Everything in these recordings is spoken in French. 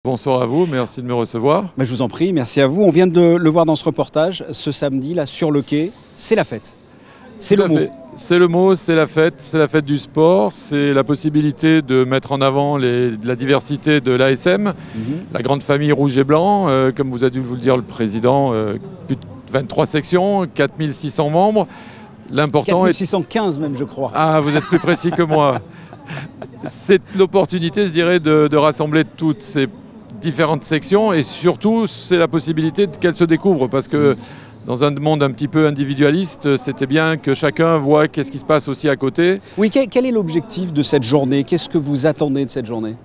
Bonsoir à vous, merci de me recevoir. Je vous en prie, merci à vous. On vient de le voir dans ce reportage, ce samedi, là, sur le quai, c'est la fête. C'est le mot. C'est le mot, c'est la fête du sport, c'est la possibilité de mettre en avant la diversité de l'ASM, la grande famille rouge et blanc, comme vous a dû vous le dire le président, plus de 23 sections, 4600 membres. L'important 4615 même, je crois. Ah, vous êtes plus précis que moi. C'est l'opportunité, je dirais, de rassembler toutes ces différentes sections et surtout, c'est la possibilité qu'elles se découvrent parce que dans un monde un petit peu individualiste, c'était bien que chacun voit qu'est-ce qui se passe aussi à côté. Oui, quel est l'objectif de cette journée? Qu'est-ce que vous attendez de cette journée?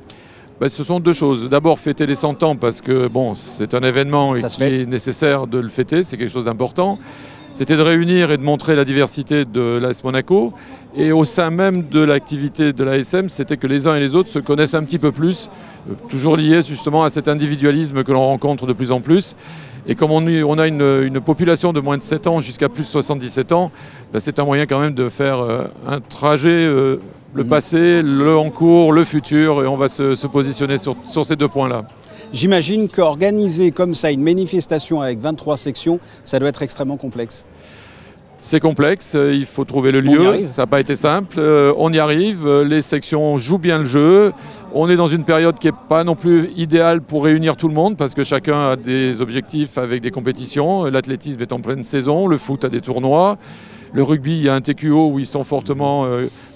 Ce sont deux choses. D'abord, fêter les 100 ans parce que bon, c'est un événement qui est nécessaire de le fêter, c'est quelque chose d'important. C'était de réunir et de montrer la diversité de l'AS Monaco. Et au sein même de l'activité de l'ASM, c'était que les uns et les autres se connaissent un petit peu plus, toujours liés justement à cet individualisme que l'on rencontre de plus en plus. Et comme on a une population de moins de 7 ans jusqu'à plus de 77 ans, c'est un moyen quand même de faire un trajet, le passé, le en cours, le futur, et on va se positionner sur ces deux points-là. J'imagine qu'organiser comme ça une manifestation avec 23 sections, ça doit être extrêmement complexe. C'est complexe, il faut trouver le lieu, ça n'a pas été simple, on y arrive, les sections jouent bien le jeu, on est dans une période qui n'est pas non plus idéale pour réunir tout le monde parce que chacun a des objectifs avec des compétitions, l'athlétisme est en pleine saison, le foot a des tournois, le rugby il y a un TQO où ils sont fortement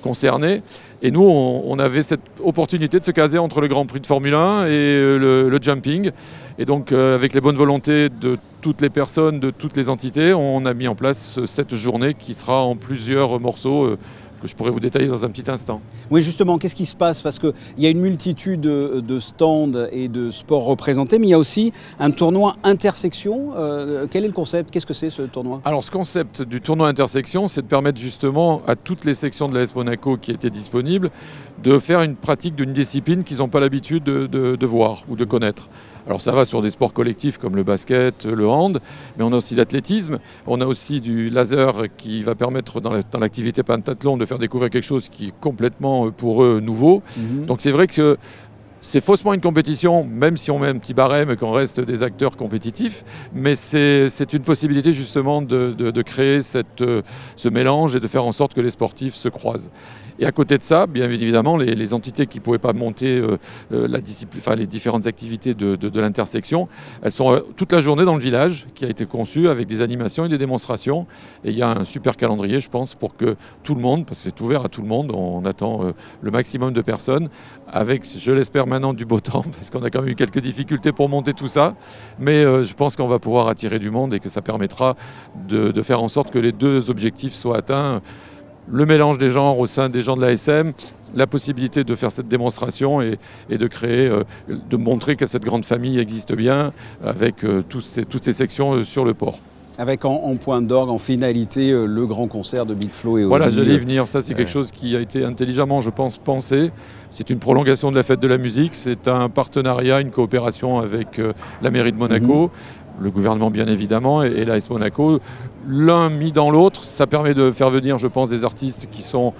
concernés. Et nous, on avait cette opportunité de se caser entre le Grand Prix de Formule 1 et le jumping. Et donc, avec les bonnes volontés de toutes les personnes, de toutes les entités, on a mis en place cette journée qui sera en plusieurs morceaux que je pourrais vous détailler dans un petit instant. Oui, justement, qu'est-ce qui se passe? Parce qu'il y a une multitude de stands et de sports représentés, mais il y a aussi un tournoi intersection. Quel est le concept? Qu'est-ce que c'est ce tournoi? Alors, ce concept du tournoi intersection, c'est de permettre justement à toutes les sections de l'AS Monaco qui étaient disponibles de faire une pratique d'une discipline qu'ils n'ont pas l'habitude de voir ou de connaître. Alors ça va sur des sports collectifs comme le basket, le hand, mais on a aussi l'athlétisme, on a aussi du laser qui va permettre dans l'activité pentathlon de faire découvrir quelque chose qui est complètement pour eux nouveau. Donc c'est vrai que c'est faussement une compétition, même si on met un petit barème et qu'on reste des acteurs compétitifs, mais c'est une possibilité justement de créer ce mélange et de faire en sorte que les sportifs se croisent. Et à côté de ça, bien évidemment, les entités qui ne pouvaient pas monter les différentes activités de l'intersection, elles sont toute la journée dans le village qui a été conçu avec des animations et des démonstrations. Et il y a un super calendrier, je pense, pour que tout le monde, parce que c'est ouvert à tout le monde, on attend le maximum de personnes, avec, je l'espère maintenant, du beau temps, parce qu'on a quand même eu quelques difficultés pour monter tout ça. Mais je pense qu'on va pouvoir attirer du monde et que ça permettra de faire en sorte que les deux objectifs soient atteints. Le mélange des genres au sein des gens de l'ASM, la possibilité de faire cette démonstration et de créer, de montrer que cette grande famille existe bien avec toutes ces sections sur le port. Avec en point d'orgue, en finalité, le grand concert de Big Flo et Oli. Voilà, j'allais y venir. Ça, c'est quelque chose qui a été intelligemment, je pense, pensé. C'est une prolongation de la fête de la musique. C'est un partenariat, une coopération avec la mairie de Monaco. Le gouvernement bien évidemment et l'AS Monaco, l'un mis dans l'autre, ça permet de faire venir, je pense, des artistes qui sont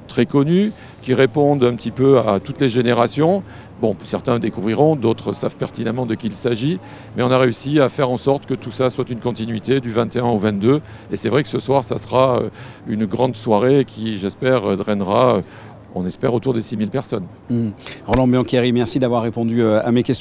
très connus, qui répondent un petit peu à toutes les générations. Bon, certains découvriront, d'autres savent pertinemment de qui il s'agit, mais on a réussi à faire en sorte que tout ça soit une continuité du 21 au 22. Et c'est vrai que ce soir, ça sera une grande soirée qui, j'espère, drainera, on espère, autour des 6000 personnes. Roland Biancheri, merci d'avoir répondu à mes questions.